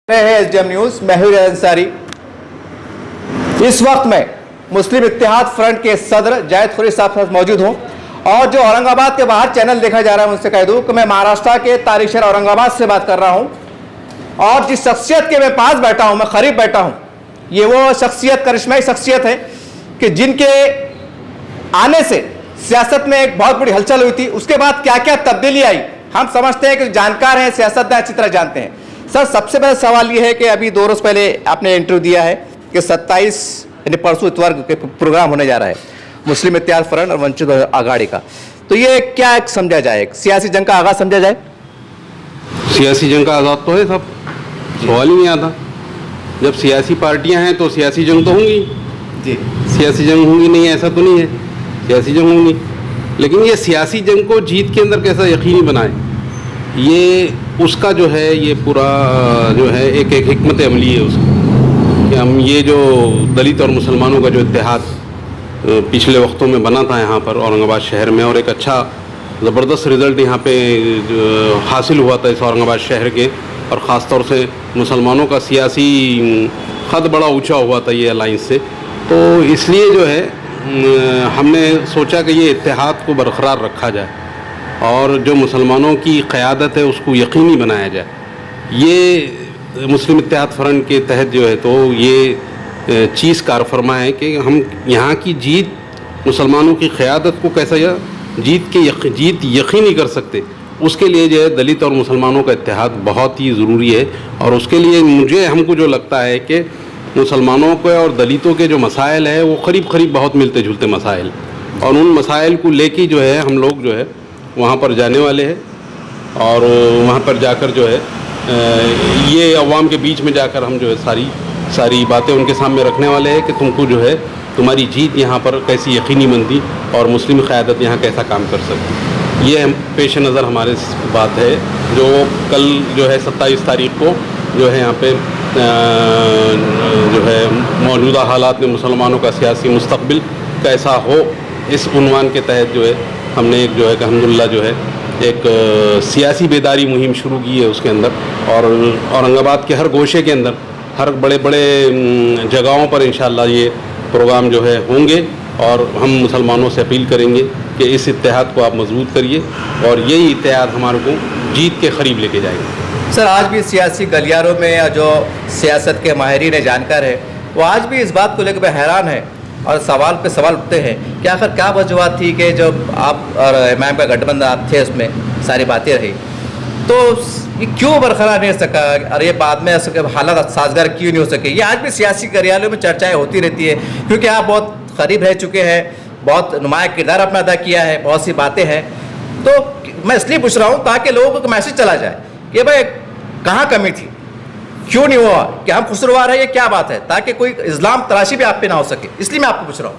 है SDM news, मैं हूं रियाज अंसारी। इस वक्त मैं मुस्लिम इत्तेहाद फ्रंट के सदर जायद खुरी साहब के साथ मौजूद हूं और जो औरंगाबाद के बाहर चैनल देखा जा रहा है उनसे कह दूं कि मैं महाराष्ट्र के तारीख शहर औरंगाबाद से बात कर रहा हूं और जिस शख्सियत के मैं पास बैठा हूं, मैं करीब बैठा हूं, ये वो शख्सियत, करिश्माई शख्सियत है कि जिनके आने से सियासत में एक बहुत बड़ी हलचल हुई थी। उसके बाद क्या क्या तब्दीली आई हम समझते हैं कि जानकार हैं, सियासतदान अच्छी तरह जानते हैं। सर, सबसे पहला सवाल ये है कि अभी 2 रोज पहले आपने इंटरव्यू दिया है कि 27 यानी परसों इतवार के प्रोग्राम होने जा रहा है मुस्लिम इत्तेहाद फ्रंट और वंचित आघाड़ी का, तो ये क्या समझा जाए, सियासी जंग का आगाज समझा जाए? सियासी जंग का आज़ाद तो है साहब, सवाल ही नहीं आता। जब सियासी पार्टियां हैं तो सियासी जंग तो होंगी जी। सियासी जंग होंगी नहीं ऐसा तो नहीं है, सियासी जंग होंगी। लेकिन ये सियासी जंग को जीत के अंदर कैसा यकीनी बनाए, ये उसका जो है ये पूरा जो है एक हिकमत अमली है उसकी कि हम ये जो दलित और मुसलमानों का जो इत्तेहाद पिछले वक्तों में बना था यहाँ पर औरंगाबाद शहर में, और एक अच्छा ज़बरदस्त रिज़ल्ट यहाँ पे हासिल हुआ था इस औरंगाबाद शहर के, और ख़ास तौर से मुसलमानों का सियासी ख़द बड़ा ऊंचा हुआ था ये अलाइंस से। तो इसलिए जो है हमने सोचा कि ये इत्तेहाद को बरकरार रखा जाए और जो मुसलमानों की क़यादत है उसको यकीनी बनाया जाए। ये मुस्लिम इत्तेहाद फ्रंट के तहत जो है तो ये चीज़ कार फरमा है कि हम यहाँ की जीत, मुसलमानों की क़यादत को कैसा या जीत यकीनी कर सकते, उसके लिए जो है दलित और मुसलमानों का इत्तेहाद बहुत ही ज़रूरी है। और उसके लिए हमको जो लगता है कि मुसलमानों के और दलितों के जो मसाइल है वो करीब बहुत मिलते जुलते मसाइल, और उन मसाइल को लेके जो है हम लोग जो है वहाँ पर जाने वाले हैं और वहाँ पर जाकर जो है ये अवाम के बीच में जाकर हम जो है सारी बातें उनके सामने रखने वाले हैं कि तुमको जो है तुम्हारी जीत यहाँ पर कैसी यकीनी बनती और मुस्लिम क़यादत यहाँ कैसा काम कर सकती। ये हम पेश नज़र हमारे बात है जो कल जो है 27 तारीख़ को जो है यहाँ पे जो है मौजूदा हालात में मुसलमानों का सियासी मुस्तक़बिल कैसा हो, इस उन्वान के तहत जो है हमने एक जो है अल्हम्दुलिल्लाह जो है एक सियासी बेदारी मुहिम शुरू की है उसके अंदर, और औरंगाबाद के हर गोशे के अंदर हर बड़े जगहों पर इंशाअल्लाह ये प्रोग्राम जो है होंगे और हम मुसलमानों से अपील करेंगे कि इस इत्तेहाद को आप मजबूत करिए और यही इत्तेहाद हमारे को जीत के करीब लेके जाएगा। सर, आज भी सियासी गलियारों में जो सियासत के माहिरीन जानकार है वो आज भी इस बात को लेकर हैरान है और सवाल पे सवाल उठते हैं कि आखिर क्या वजूहत थी कि जब आप और इमाम का गठबंधन आप थे उसमें सारी बातें रही, तो ये क्यों बरकरार नहीं हो सका और ये बाद में हालात साजगार क्यों नहीं हो सके? ये आज भी सियासी गलियारों में चर्चाएँ होती रहती है क्योंकि आप बहुत करीब रह चुके हैं, बहुत नुमाया किरदार अपना अदा किया है, बहुत सी बातें हैं। तो मैं इसलिए पूछ रहा हूँ ताकि लोगों को मैसेज चला जाए कि भाई कहाँ कमी थी, क्यों नहीं हुआ, क्या हम खुशरवार है, ये क्या बात है, ताकि कोई इस्लाम तराशी भी आप पे ना हो सके। इसलिए मैं आपको पूछ रहा हूँ।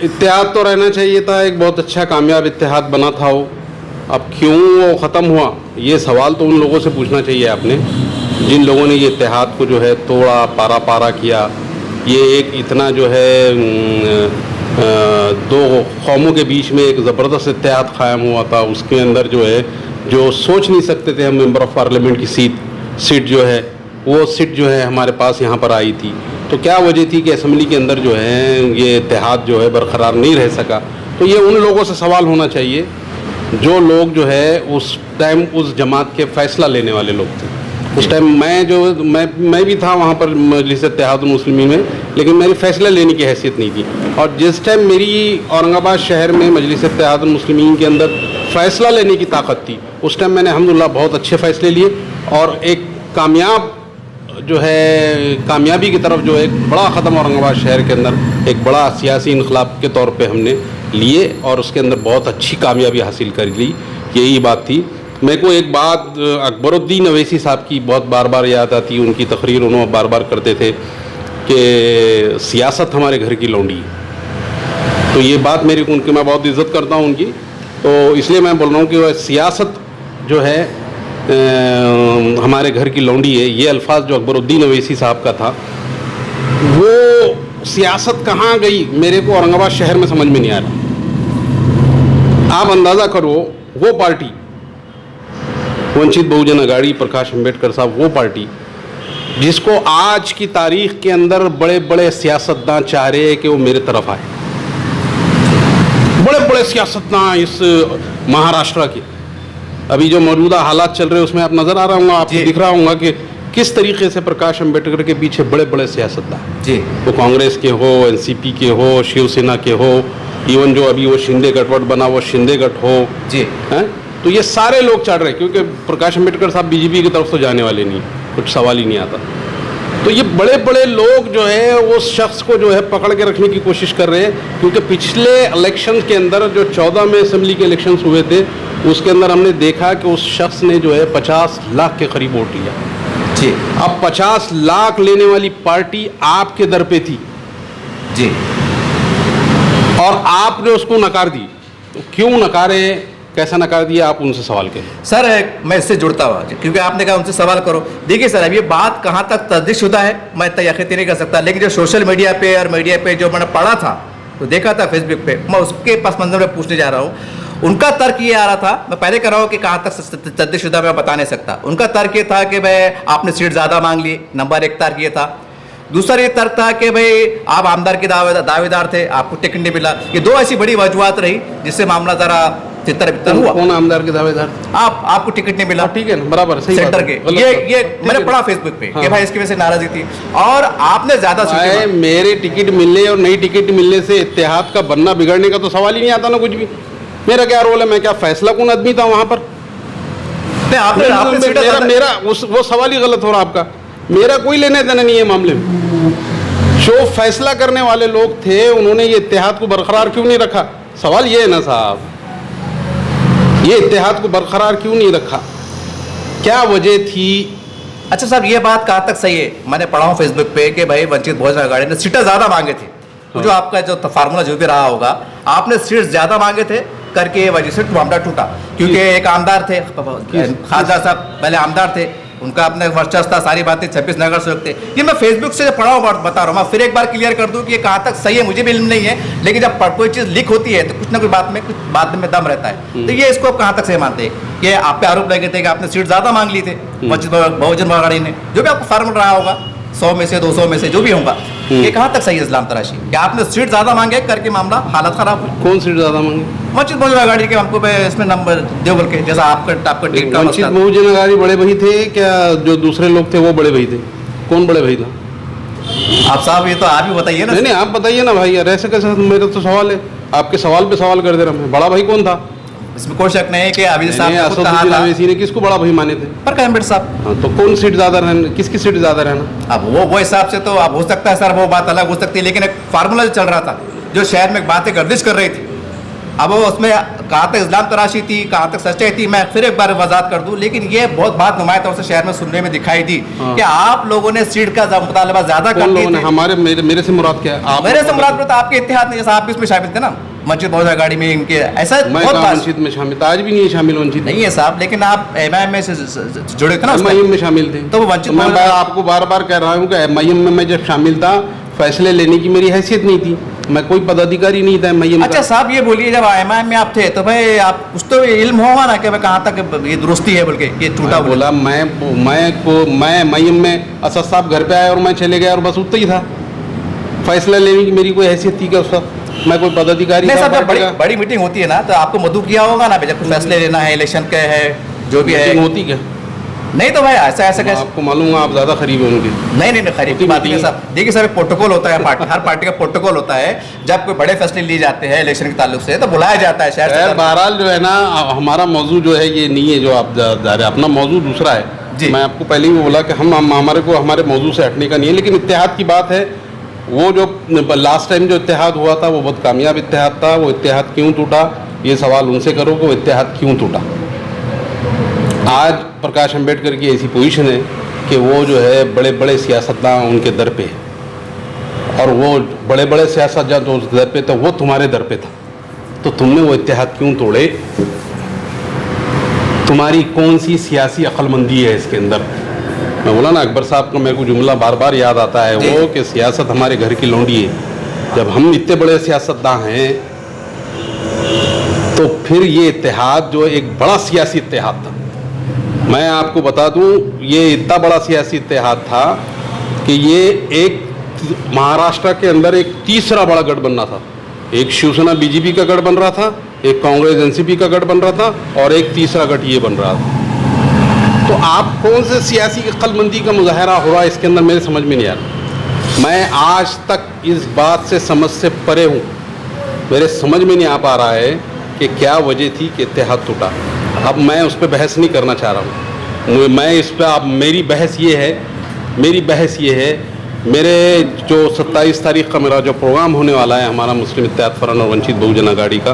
इत्तेहाद तो रहना चाहिए था, एक बहुत अच्छा कामयाब इत्तेहाद बना था वो, अब क्यों वो ख़त्म हुआ, ये सवाल तो उन लोगों से पूछना चाहिए आपने जिन लोगों ने ये इत्तेहाद को जो है तोड़ा, पारा किया। ये एक इतना जो है दो कौमों के बीच में एक ज़बरदस्त इत्तेहाद क़ायम हुआ था, उसके अंदर जो है जो सोच नहीं सकते थे हम मेंबर ऑफ़ पार्लियामेंट की सीट जो है वो सीट जो है हमारे पास यहाँ पर आई थी। तो क्या वजह थी कि असम्बली के अंदर जो है ये इत्तेहाद जो है बरकरार नहीं रह सका? तो ये उन लोगों से सवाल होना चाहिए जो लोग जो है उस टाइम उस जमात के फ़ैसला लेने वाले लोग थे। उस टाइम मैं भी था वहाँ पर मजलिस इत्तेहादुल मुस्लिमीन में, लेकिन मेरी फ़ैसला लेने की हैसियत नहीं थी। और जिस टाइम मेरी औरंगाबाद शहर में मजलिस इत्तेहादुल मुस्लिमीन के अंदर फ़ैसला लेने की ताकत थी, उस टाइम मैंने अल्हम्दुलिल्लाह बहुत अच्छे फ़ैसले लिए और एक कामयाबी की तरफ जो एक बड़ा क़दम औरंगाबाद शहर के अंदर एक बड़ा सियासी इनक़लाब के तौर पे हमने लिए और उसके अंदर बहुत अच्छी कामयाबी हासिल कर ली। यही बात थी। मेरे को एक बात अकबरुद्दीन अवैसी साहब की बहुत बार याद आती, उनकी तकरीर उन्होंने बार करते थे कि सियासत हमारे घर की लौंडी है। तो ये बात उनकी मैं बहुत इज़्ज़त करता हूँ उनकी, तो इसलिए मैं बोल रहा हूँ कि वह सियासत जो है हमारे घर की लौंडी है। ये अल्फाज जो अकबरुद्दीन अवैसी साहब का था, वो सियासत कहाँ गई मेरे को औरंगाबाद शहर में समझ में नहीं आ रहा। आप अंदाज़ा करो, वो पार्टी वंचित बहुजन आघाड़ी, प्रकाश अम्बेडकर साहब, वो पार्टी जिसको आज की तारीख के अंदर बड़े बड़े सियासतदान चाह रहे हैं कि वो मेरे तरफ आए। बड़े बड़े सियासतदान इस महाराष्ट्र के अभी जो मौजूदा हालात चल रहे हैं उसमें आप नजर आ रहा होगा, आपको दिख रहा होगा कि किस तरीके से प्रकाश अंबेडकर के पीछे बड़े बड़े सियासतदान जी, वो कांग्रेस के हो, एनसीपी के हो, शिवसेना के हो, इवन जो अभी वो शिंदे गठबंधन बना वो शिंदे गठ हो जी, हैं, तो ये सारे लोग चढ़ रहे हैं क्योंकि प्रकाश अंबेडकर साहब बीजेपी की तरफ तो जाने वाले नहीं, कुछ सवाल ही नहीं आता। तो ये बड़े बड़े लोग जो है उस शख्स को जो है पकड़ के रखने की कोशिश कर रहे हैं, क्योंकि पिछले इलेक्शन के अंदर जो 14 में असेंबली के इलेक्शंस हुए थे उसके अंदर हमने देखा कि उस शख्स ने जो है 50 लाख के करीब वोट लिया जी, अब 50 लाख लेने वाली पार्टी आपके दर पे थी जी, और आपने उसको नकार दी। तो क्यों नकारे, कैसा नकार दिया, आप उनसे सवाल करें। सर मैं इससे जुड़ता हुआ क्योंकि आपने कहा उनसे सवाल करो। देखिए सर, अब ये बात कहाँ तक तस्दीकशुदा है मैं इतना यकीन नहीं कर सकता, लेकिन जो सोशल मीडिया पे और मीडिया पे जो मैंने पढ़ा था, तो देखा था फेसबुक पे, मैं उसके पस मंजर में पूछने जा रहा हूँ। उनका तर्क ये आ रहा था, मैं पहले कर रहा हूँ कि कहाँ तक तस्दीकशुदा मैं बता नहीं सकता। उनका तर्क ये था कि भाई आपने सीट ज़्यादा मांग ली, नंबर 1 तर्क ये था। दूसरा ये तर्क था कि भाई आप आमदार के दावेदार थे, आपको टिकट नहीं मिला। ये 2 ऐसी बड़ी वजूहत रही जिससे मामला ज़रा तितर बितर हुआ। कौन आमदार के दावेदार? आपको टिकट नहीं मिला, ठीक है ना, बराबर सही बात सेंटर है। के ये मैंने पढ़ा फेसबुक पे कि भाई इसकी वजह से नाराजगी थी और आपने ज्यादा सीटें मेरे टिकट मिलने और नई टिकट मिलने से इत्तेहाद का बनना बिगड़ने का तो सवाल ही नहीं आता ना कुछ भी। मेरा क्या रोल है, मैं क्या फैसला कौन आदमी था वहां पर? मेरा वो सवाल ही गलत हो रहा आपका। मेरा कोई लेने देना नहीं है मामले में। जो फैसला करने वाले लोग थे उन्होंने ये इत्तेहाद को बरकरार क्यों नहीं रखा? सवाल ये है ना साहब, ये इत्तेहाद को बरकरार क्यों नहीं रखा, क्या वजह थी? अच्छा साहब, ये बात कहाँ तक सही है? मैंने पढ़ा हूँ फेसबुक पे कि भाई वंचित बहुजन आघाड़ी ने सीटें ज्यादा मांगे थे। तो जो आपका जो फार्मूला जो भी रहा होगा, आपने सीट ज्यादा मांगे थे करके वजह से मामला टूटा। क्योंकि एक आमदार थे, खाजा साहब पहले आमदार थे, उनका अपना वर्चस्व था, सारी बातें 26 नगर सेवक थे। ये मैं फेसबुक से पढ़ा हूँ, बता रहा हूँ। मैं फिर एक बार क्लियर कर दूँ कि ये कहाँ तक सही है मुझे भी इल्म नहीं है, लेकिन जब कोई चीज़ लीक होती है तो कुछ ना कुछ बात में दम रहता है। तो ये इसको आप कहाँ तक सही मानते हैं कि आप पे आरोप लगे थे कि आपने सीट ज़्यादा मांग ली थे वंचित बहुजन आघाड़ी ने, जो भी आपको फार्मूला रहा होगा 100 में से 200 में से जो भी होगा, ये कहाँ तक सही है इस्लाम तराशी कि आपने सीट ज़्यादा मांगे करके मामला हालत खराब हुई? कौन सीट ज़्यादा मांगे? वंचित बहुजन आघाड़ी के हमको इसमें नंबर दे बोल के, जैसा आपका वंचित बहुजन आघाड़ी बड़े भाई थे क्या? जो दूसरे लोग थे वो बड़े भाई थे? कौन बड़े भाई था? आप साहब ये तो आप ही बताइए ना। नहीं आप बताइए ना भाई यार, ऐसे कैसे? मेरा तो सवाल है, आपके सवाल पे सवाल कर दे रहा मैं। बड़ा भाई कौन था? इसमें कोई शक नहीं है कि अभी साहब ने किसको बड़ा भाई माने थे? प्रकाश अंबेडकर साहब। हाँ, तो कौन सीट ज्यादा रहना, किसकी सीट ज्यादा रहना? अब वो हिसाब से तो अब हो सकता है सर, वो बात अलग हो सकती है, लेकिन एक फार्मूला चल रहा था जो शहर में बातें गर्दिश कर रही थी। अब वो उसमें कहाँ तक इस्लाम तराशी थी, कहाँ तक सच्चाई थी, मैं फिर एक बार वजाहत कर दूं, लेकिन ये बहुत बात नुमाया तौर से शहर में सुनने में दिखाई दी कि आप लोगों ने सीट का मुतालबा ज्यादा कर दिया। हमारे मेरे से मुराद क्या है? मेरे से मुराद तो आपके इत्तेहाद में, जैसा आप भी इसमें शामिल थे ना, वंचित बहुजन आघाड़ी में इनके ऐसा वंचित में शामिल था, आज भी नहीं शामिल वंचित नहीं है साहब, लेकिन आप एमआईएम में से जुड़े थे ना, एमआईएम में शामिल थे। तो वो वंचित, मैं आपको बार बार कह रहा हूँ कि एमआईएम में मैं जब शामिल था फैसले लेने की मेरी हैसियत नहीं थी, मैं कोई पदाधिकारी नहीं था एमआईएम। अच्छा साहब ये बोलिए, जब एमआईएम में आप थे तो भाई आप कुछ तो इल्म होगा ना कि भाई कहाँ तक ये दुरुस्ती है बोल के ये टूटा बोला। मैं एमआईएम में असद साहब घर पे आया और मैं चले गया और बस उतना ही था। फैसला लेने की मेरी कोई हैसियत थी क्या उस वक्त? मैं कोई पदाधिकारी नहीं साहब, बड़ी मीटिंग होती है ना तो आपको मधु किया होगा ना, जब फैसले लेना है, इलेक्शन का है, जो भी है होती क्या? नहीं तो भाई ऐसा कैसे? आपको मालूम है आप ज्यादा करीब होंगे। नहीं करीब की बात नहीं साहब। देखिए सर, प्रोटोकॉल होता है पार्टी, हर पार्टी का प्रोटोकॉल होता है। जब कोई बड़े फैसले लिए जाते हैं इलेक्शन के ताल्लुक से तो बुलाया जाता है शहर से। बहरहाल जो है ना, हमारा मौजू जो है ये नहीं है जो आप जा रहे, अपना मौजू दूसरा है। मैं आपको पहले ही बोला कि हमारे मौजू से हटने का नहीं है, लेकिन इत्तेहाद की बात है। वो जो लास्ट टाइम जो इत्तेहाद हुआ था वो बहुत कामयाब इत्तेहाद था। वो इत्तेहाद क्यों टूटा, ये सवाल उनसे करो कि वो इत्तेहाद क्यों टूटा। आज प्रकाश अंबेडकर की ऐसी पोजीशन है कि वो जो है बड़े बड़े सियासतदान उनके दर पे है, और वो बड़े बड़े सियासतदान जो उस दर पे था वो तुम्हारे दर पे था, तो तुमने वो इत्तेहाद क्यों तोड़े? तुम्हारी कौन सी सियासी अक्लमंदी है इसके अंदर? मैं बोला ना, अकबर साहब का मेरे को जुमला बार बार याद आता है वो कि सियासत हमारे घर की लौंडी है। जब हम इतने बड़े सियासतदान हैं तो फिर ये इत्तेहाद जो एक बड़ा सियासी इत्तेहाद था, मैं आपको बता दूं, ये इतना बड़ा सियासी इत्तेहाद था कि ये एक महाराष्ट्र के अंदर एक तीसरा बड़ा गढ़ बन रहा था। एक शिवसेना बीजेपी का गढ़ बन रहा था, एक कांग्रेस एनसीपी का गढ़ बन रहा था और एक तीसरा गढ़ ये बन रहा था। तो आप कौन से सियासी अक्लमंदी का मुजाहरा हो रहा है इसके अंदर, मेरे समझ में नहीं आ रहा। मैं आज तक इस बात से समझ से परे हूँ, मेरे समझ में नहीं आ पा रहा है कि क्या वजह थी कि इत्तेहाद टूटा। अब मैं उस पर बहस नहीं करना चाह रहा हूँ। मैं इस पर, अब मेरी बहस ये है, मेरे जो 27 तारीख का मेरा जो प्रोग्राम होने वाला है हमारा मुस्लिम इत्तेहाद फ्रंट और वंचित बहुजन आघाड़ी का,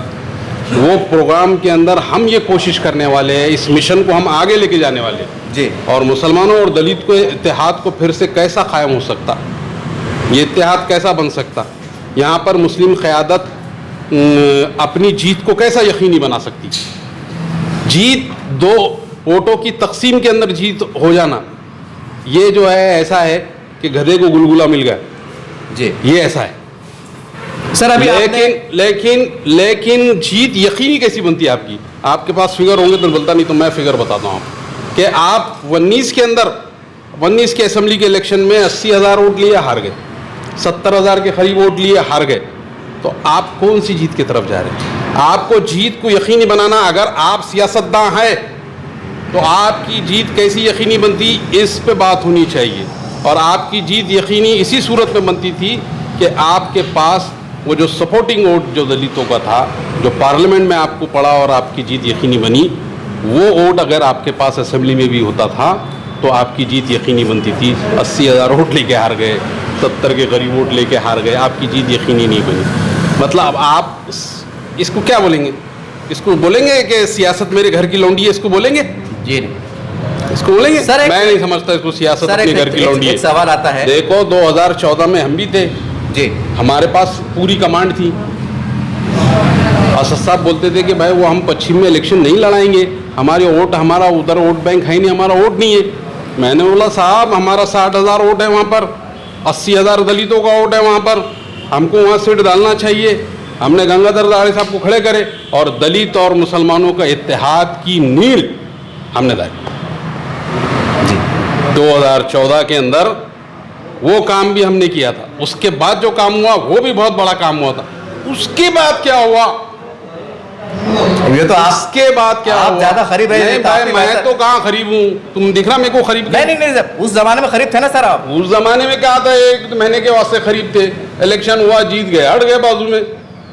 वो प्रोग्राम के अंदर हम ये कोशिश करने वाले हैं, इस मिशन को हम आगे लेके जाने वाले हैं जी। और मुसलमानों और दलित को इत्तेहाद को फिर से कैसा कायम हो सकता, ये इत्तेहाद कैसा बन सकता, यहाँ पर मुस्लिम क़यादत अपनी जीत को कैसा यकीनी बना सकती। जीत 2 वोटों की तकसीम के अंदर जीत हो जाना, ये जो है ऐसा है कि गधे को गुलगुला मिल गया जी, ये ऐसा है सर। अभी लेकिन जीत यकीनी कैसी बनती है आपकी? आपके पास फिगर होंगे तो बोलता, नहीं तो मैं फिगर बताता हूँ कि आप 19 के अंदर 19 के असेंबली के इलेक्शन में 80,000 वोट लिए हार गए, 70,000 के करीब वोट लिए हार गए। तो आप कौन सी जीत की तरफ जा रहे हैं? आपको जीत को यकीनी बनाना, अगर आप सियासतदान हैं तो आपकी जीत कैसी यकीनी बनती, इस पे बात होनी चाहिए। और आपकी जीत यकीनी इसी सूरत में बनती थी कि आपके पास वो जो सपोर्टिंग वोट जो दलितों का था, जो पार्लियामेंट में आपको पड़ा और आपकी जीत यकीनी बनी, वो वोट अगर आपके पास असेंबली में भी होता था तो आपकी जीत यकीनी बनती थी। 80,000 वोट लेके हार गए, 70 के करीब वोट लेके हार गए, आपकी जीत यकीनी नहीं बनी। मतलब आप इसको क्या बोलेंगे? इसको बोलेंगे कि सियासत मेरे घर की लौंडी है, इसको बोलेंगे जी? इसको बोलेंगे सर? मैं नहीं समझता इसको सियासत अपने घर की लौंडी है। एक सवाल आता है, देखो 2014 में हम भी थे जी, हमारे पास पूरी कमांड थी। असद साहब बोलते थे कि भाई वो हम पश्चिम में इलेक्शन नहीं लड़ाएंगे, हमारे वोट, हमारा उधर वोट बैंक है नहीं, हमारा वोट नहीं है। मैंने बोला साहब हमारा 60,000 वोट है वहाँ पर, 80,000 दलितों का वोट है वहाँ पर, हमको वहाँ सीट डालना चाहिए। हमने गंगाधर दाढ़े साहब को खड़े करे और दलित और मुसलमानों का इत्तेहाद की नींव हमने डाली। 2014 के अंदर वो काम भी हमने किया था। उसके बाद जो काम हुआ वो भी बहुत बड़ा काम हुआ था। उसके बाद क्या हुआ, ये तो इसके बाद क्या आप हुआ? ज्यादा खरीब है। नहीं भाई, मैं तो कहाँ खरीब हूँ, तुम दिख रहा मेरे को खरीब? नहीं, उस जमाने में खरीब थे ना सर आप? उस जमाने में क्या था, 1 महीने के वास्ते खरीब थे, इलेक्शन हुआ जीत गए, हट गए बाजू में।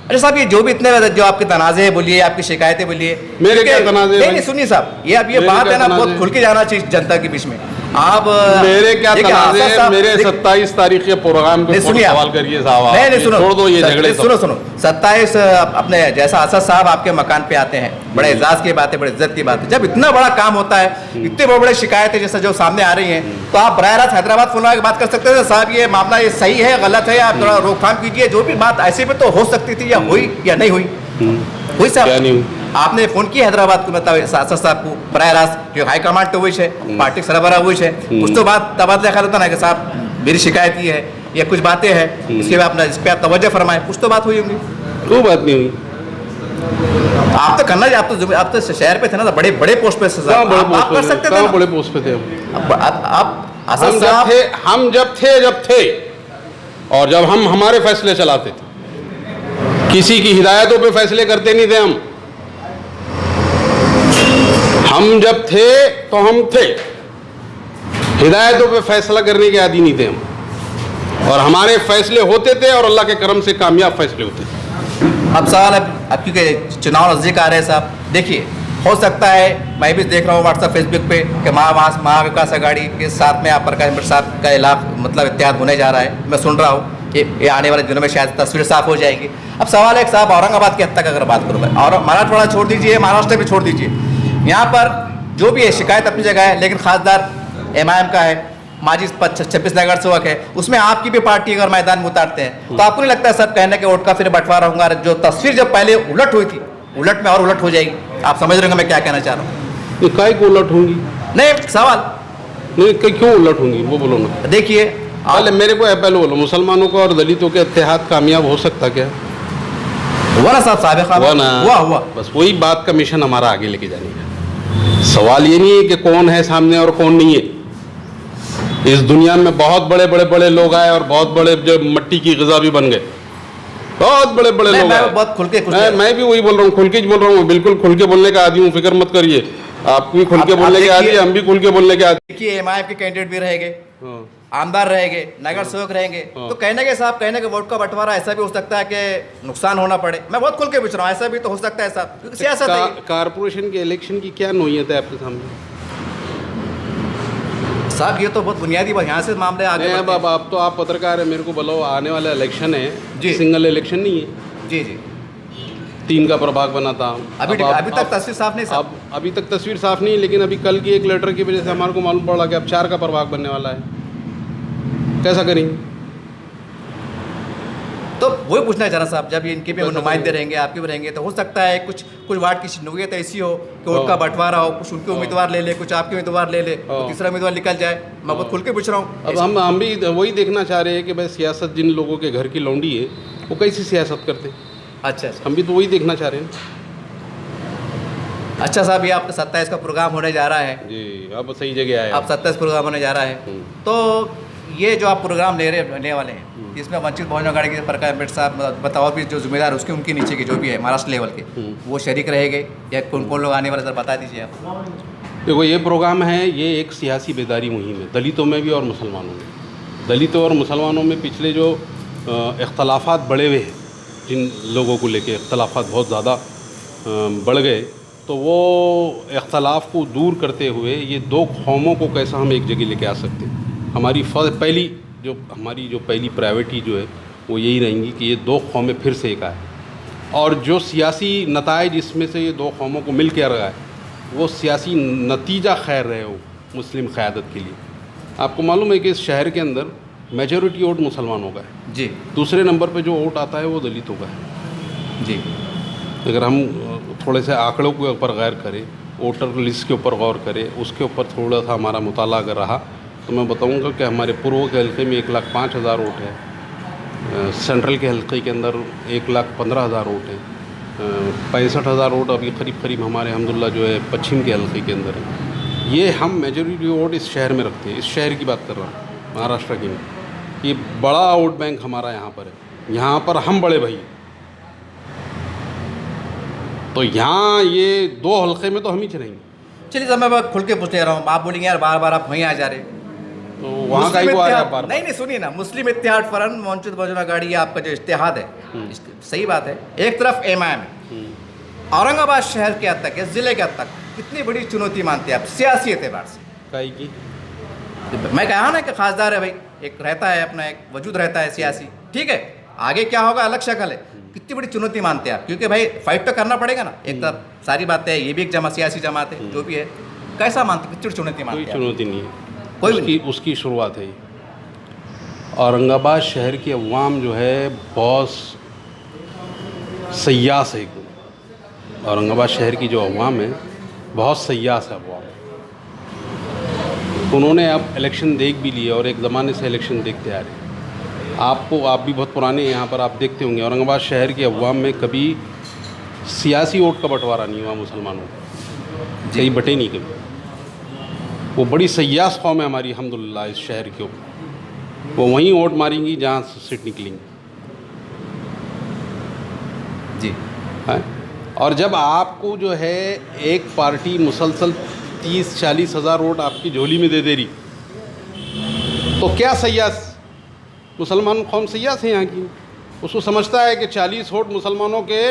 अरे साहब, ये जो भी इतने जो आपके तनाज़े बोलिए, आपकी शिकायतें बोलिए, मेरे क्या तनाज़े? नहीं सुनिए साहब, ये अब ये बात है ना, बहुत खुल के जाना चाहिए जनता के बीच में। आप मेरे क्या तनाज़े हैं? मेरे 27 तारीख के प्रोग्राम पे सवाल करिए साहब। नहीं सुनो, छोड़ दो ये झगड़े। सुनो 27 अपने जैसा असद साहब आपके मकान पे आते हैं, बड़े एजाज की बात है, बड़े इज्जत की बात है। जब इतना बड़ा काम होता है, इतने बड़े बड़े शिकायतें जैसा जो सामने आ रही हैं, तो आप बराह रास्त हैदराबाद फोन लगा के बात कर सकते हैं साहब ये मामला ये सही है गलत है, आप थोड़ा रोकथाम कीजिए। जो भी बात ऐसे पे तो हो सकती थी, या हुई या नहीं हुई, हुई साहब? आपने फोन किया हैदराबाद को, मतलब असद साहब को बराह रास्त, जो हाई कमांड तो हुई है, पार्टी सरबराह हुई है, कुछ तो बात तबादला ख्याल होता ना कि साहब मेरी शिकायत ये है या कुछ बातें हैं, इसके बाद अपना इस पर आप तवज्जो फरमाएं, कुछ तो बात हुई होंगी। कोई बात नहीं हुई। आप तो करना, आप तो शहर पे थे ना, बड़े बड़े पोस्ट पे आप कर सकते थे, बड़े पोस्ट पे थे आप असद साहब। हम जब थे और जब हम हमारे फैसले चलाते थे, किसी की हिदायतों पे फैसले करते नहीं थे। हम जब थे तो हम थे, हिदायतों पे फैसला करने के आदी नहीं थे हम, और हमारे फैसले होते थे और अल्लाह के करम से कामयाब फैसले होते थे। अब सवाल अब क्योंकि चुनाव नजदीक आ रहे हैं साहब, देखिए हो सकता है, मैं भी देख रहा हूँ व्हाट्सएप फेसबुक पे कि महाविकास आघाड़ी के साथ में आप प्रकाश साहब का मतलब इत्तेहाद होने जा रहा है। मैं सुन रहा हूँ कि ये आने वाले दिनों में शायद तस्वीर साफ हो जाएगी। अब सवाल है कि साहब औरंगाबाद की हद तक अगर बात करूँ मैं, और मराठवाड़ा छोड़ दीजिए, महाराष्ट्र भी छोड़ दीजिए, यहाँ पर जो भी है शिकायत अपनी जगह है, लेकिन खासदार MIM का है, माजी 26 नगर सेवक है, उसमें आपकी भी पार्टी अगर मैदान में उतारते हैं तो आपको नहीं लगता है सब कहने के वोट का फिर बंटवारा होगा? जो तस्वीर जब पहले उलट हुई थी, उलट में और उलट हो जाएगी। आप समझ रहे होंगे मैं क्या कहना चाह रहा हूँ? काय को उलट होंगी? नहीं सवाल नहीं, क्यों उलट होंगी वो बोलो ना। देखिए पहले मेरे को पहले बोलो, मुसलमानों को और दलितों के इत्तेहाद कामयाब हो सकता क्या? हुआ ना साहब, हुआ बस वही बात का मिशन हमारा आगे लेके जाने का। सवाल ये नहीं है कि कौन है सामने और कौन नहीं है। इस दुनिया में बहुत बड़े बड़े बड़े लोग आए और बहुत बड़े जो मट्टी की ग़िज़ा भी बन गए, बहुत बड़े बड़े लोग आए। बहुत खुल के मैं भी वही बोल रहा हूँ, खुल के बोल रहा हूँ, बिल्कुल खुल के बोलने का आदमी हूँ, फिक्र मत करिए। आप भी खुल के बोलने के आदमी, हम भी खुल के बोलने के आदमी। देखिए एमआईएम के कैंडिडेट भी रहेंगे, आमदार रहेंगे, नगर सेवक रहेंगे, तो कहने के साहब, कहने के वोट का बंटवारा ऐसा भी हो सकता है कि नुकसान होना पड़े। मैं बहुत खुल के पूछ रहा हूँ, ऐसा भी तो हो सकता है साहब, क्योंकि सियासत है। कारपोरेशन के इलेक्शन की क्या नोयत है आपके सामने साहब? ये तो बहुत बुनियादी बात, यहाँ से मामले आगे बढ़ते हैं। अब तो आप पत्रकार है, मेरे को बोलो आने वाला इलेक्शन है जी, सिंगल इलेक्शन नहीं है। जी जी, 3 का प्रभाग बना था। अभी तक तस्वीर साफ नहीं साहब। अभी तक तस्वीर साफ नहीं, लेकिन अभी कल की एक लेटर की वजह से हमारे को मालूम पड़ा कि अब 4 का प्रभाग बनने वाला है। कैसा करेंगे? तो वही पूछना चाह रहा साहब, जब ये इनके भी नुमाइंदे रहेंगे, आपके भी रहेंगे, तो हो सकता है कुछ वार्ड की नोयत ऐसी हो कि वोट का बंटवारा हो, कुछ उनके उम्मीदवार ले ले, कुछ आपके उम्मीदवार ले ले, तो तीसरा उम्मीदवार निकल जाए। मैं बहुत खुल के पूछ रहा हूँ। अब हम भी वही देखना चाह रहे हैं कि भाई सियासत जिन लोगों के घर की लौंडी है वो कैसी सियासत करते हैं। अच्छा, हम भी तो वही देखना चाह रहे हैं। अच्छा साहब, ये आपका 27 का प्रोग्राम होने जा रहा है जी, अब सही जगह आए। अब 27 प्रोग्राम होने जा रहा है, तो ये जो आप प्रोग्राम लेने वाले हैं, इसमें वंचित बहुजन अघाड़ी के प्रकाश अम्बेडकर साहब बताओ भी, जो जिम्मेदार उसके उनके नीचे के जो भी है महाराष्ट्र लेवल के, वो शरीक रहेंगे या कौन कौन लोग आने वाले, सर बता दीजिए आप। देखो, ये प्रोग्राम है, ये एक सियासी बेदारी मुहिम है, दलितों में भी और मुसलमानों में। दलितों और मुसलमानों में पिछले जो इख्तलाफात बढ़े हुए हैं, जिन लोगों को लेके इख्तलाफात बहुत ज़्यादा बढ़ गए, तो वो इख्तलाफ को दूर करते हुए ये 2 कौमों को कैसा हम एक जगह लेके आ सकते हैं। हमारी पहली प्रायोरिटी जो है वो यही रहेंगी कि ये 2 कौमें फिर से एक आए, और जो सियासी नताइज इसमें से ये 2 कौमों को मिल के आ रहा है, वो सियासी नतीजा खैर रहे हो मुस्लिम क़यादत के लिए। आपको मालूम है कि इस शहर के अंदर मेजॉरिटी वोट मुसलमानों का है जी, दूसरे नंबर पे जो वोट आता है वो दलितों का है जी। अगर हम थोड़े से आंकड़ों के ऊपर गौर करें, वोटर लिस्ट के ऊपर गौर करें, उसके ऊपर थोड़ा सा हमारा मुताला अगर रहा, तो मैं बताऊंगा कि हमारे पूर्व के हल्के में 1,05,000 वोट है, सेंट्रल के हल्के के अंदर 1,15,000 वोट है, 65,000 वोट अभी करीब हमारे अल्हम्दुलिल्लाह जो है पश्चिम के हल्के के अंदर है। ये हम मेजॉरिटी वोट इस शहर में रखते हैं। इस शहर की बात कर रहा हूँ, महाराष्ट्र की नहीं। ये बड़ा वोट बैंक हमारा यहाँ पर है, यहाँ पर हम बड़े भाई। तो यहाँ ये 2 हल्के में तो हम ही चलेंगे। चलिए साहब, मैं खुल के पूछ ले रहा हूँ, आप बोलेंगे यार बार बार आप वहीं आ जा रहे, तो वहाँ का ही को आ रहा है बार। नहीं सुनिए ना, मुस्लिम इत्तेहाद फ्रंट वंचित बहुजन अघाड़ी, आपका जो इत्तेहाद है, सही बात है, एक तरफ एमआईएम है, औरंगाबाद शहर के हद तक, इस जिले के हद तक कितनी बड़ी चुनौती मानते हैं आप सियासी एतबार से? काई की मैं कहा ना कि खासदार है भाई, एक रहता है अपना, एक वजूद रहता है सियासी, ठीक है, आगे क्या होगा अलग शक्ल है। कितनी बड़ी चुनौती मानते हैं आप? क्योंकि भाई फाइट तो करना पड़ेगा ना, एक तरफ सारी बातें है, ये भी एक सियासी जमात है, जो भी है, कैसा मानते, कितनी चुनौती मानते हैं? कोई चुनौती नहीं है, कोई उसकी शुरुआत है। औरंगाबाद शहर की अवाम जो है बहुत सयास है। औरंगाबाद शहर की जो अवाम है बहुत सयास है अवाम। उन्होंने अब इलेक्शन देख भी लिए और एक ज़माने से इलेक्शन देखते आ रहे हैं। आप भी बहुत पुराने हैं यहाँ पर, आप देखते होंगे औरंगाबाद शहर की अवाम में कभी सियासी वोट का बंटवारा नहीं हुआ मुसलमानों को, कहीं बटे नहीं कभी। वो बड़ी सयास कौम है हमारी अल्हम्दुलिल्लाह इस शहर के ऊपर। वो वहीं वोट मारेंगी जहाँ से सीट निकलेंगी जी, है। और जब आपको जो है एक पार्टी मुसलसल 30-40 हज़ार वोट आपकी झोली में दे रही, तो क्या सयास, मुसलमान कौम सयास है यहाँ की। उसको समझता है कि 40 वोट मुसलमानों के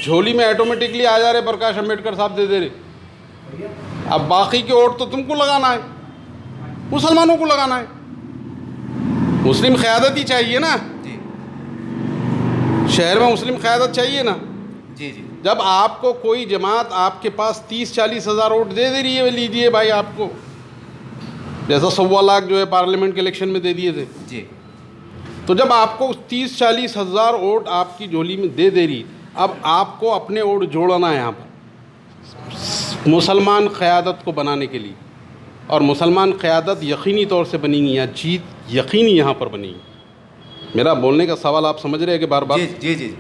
झोली में ऑटोमेटिकली आ जा रहे, प्रकाश अम्बेडकर साहब दे रहे। अब बाकी के वोट तो तुमको लगाना है, मुसलमानों को लगाना है। मुस्लिम क़यादत ही चाहिए ना जी, शहर में मुस्लिम क़यादत चाहिए ना जी जी। जब आपको कोई जमात आपके पास 30-40 हज़ार वोट दे रही है, लीजिए भाई आपको, जैसा 1.25 लाख जो है पार्लियामेंट के इलेक्शन में दे दिए थे जी, तो जब आपको 30-40 हज़ार वोट आपकी झोली में दे रही, अब आपको अपने वोट जोड़ना है यहाँ पर मुसलमान क़यादत को बनाने के लिए। और मुसलमान क़यादत यकीनी तौर से बनेगी, या जीत यकीनी यहाँ पर बनेगी। मेरा बोलने का सवाल आप समझ रहे हैं कि बार बार जी जी जी,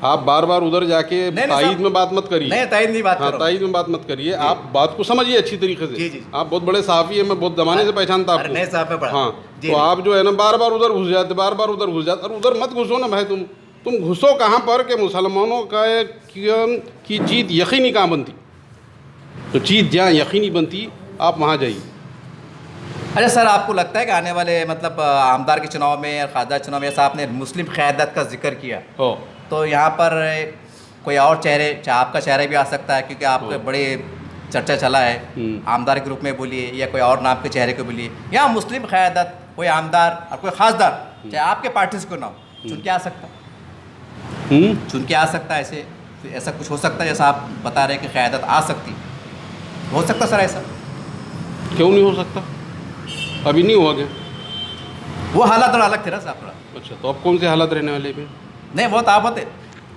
आप बार बार उधर जाके नहीं तायीद साहब। में बात मत करिए। नहीं तायद नहीं बात हाँ, करो। तायीद में बात मत करिए, आप बात को समझिए अच्छी तरीके से। जी, जी। आप बहुत बड़े सहाफ़ी हैं, मैं बहुत ज़माने से पहचानता अरे आपको। नहीं साहब मैं पढ़ा। हाँ, जी, तो जी। आप जो है ना बार बार उधर घुस जाते, बार बार उधर घुस जाते, और उधर मत घुसो ना भाई। तुम घुसो कहाँ पर कि मुसलमानों की जीत यकीनी कहाँ बनती, तो जीत जहाँ यकीनी बनती आप वहाँ जाइए। अच्छा सर, आपको लगता है कि आने वाले मतलब आमदार के चुनाव में या खासदार चुनाव में, ऐसा आपने मुस्लिम क़यादत का जिक्र किया, हो तो यहाँ पर कोई और चेहरे, चाहे आपका चेहरा भी आ सकता है, क्योंकि आपके हाँ। बड़े चर्चा चला है, आमदार के रूप में बोलिए या कोई और नाम के चेहरे को बोलिए, या मुस्लिम क़यादत कोई आमदार और कोई खासदार, चाहे आपके पार्टी से कोई ना हो, चुन के आ सकता है, चुन के आ सकता है। ऐसा कुछ हो सकता है जैसा आप बता रहे हैं कि क़यादत आ सकती, हो सकता सर ऐसा? क्यों नहीं हो सकता? अभी नहीं हुआ क्या? वो हालात और अलग थे ना साहब थोड़ा। अच्छा, तो अब कौन से हालात रहने वाले हैं? नहीं बहुत आफत है,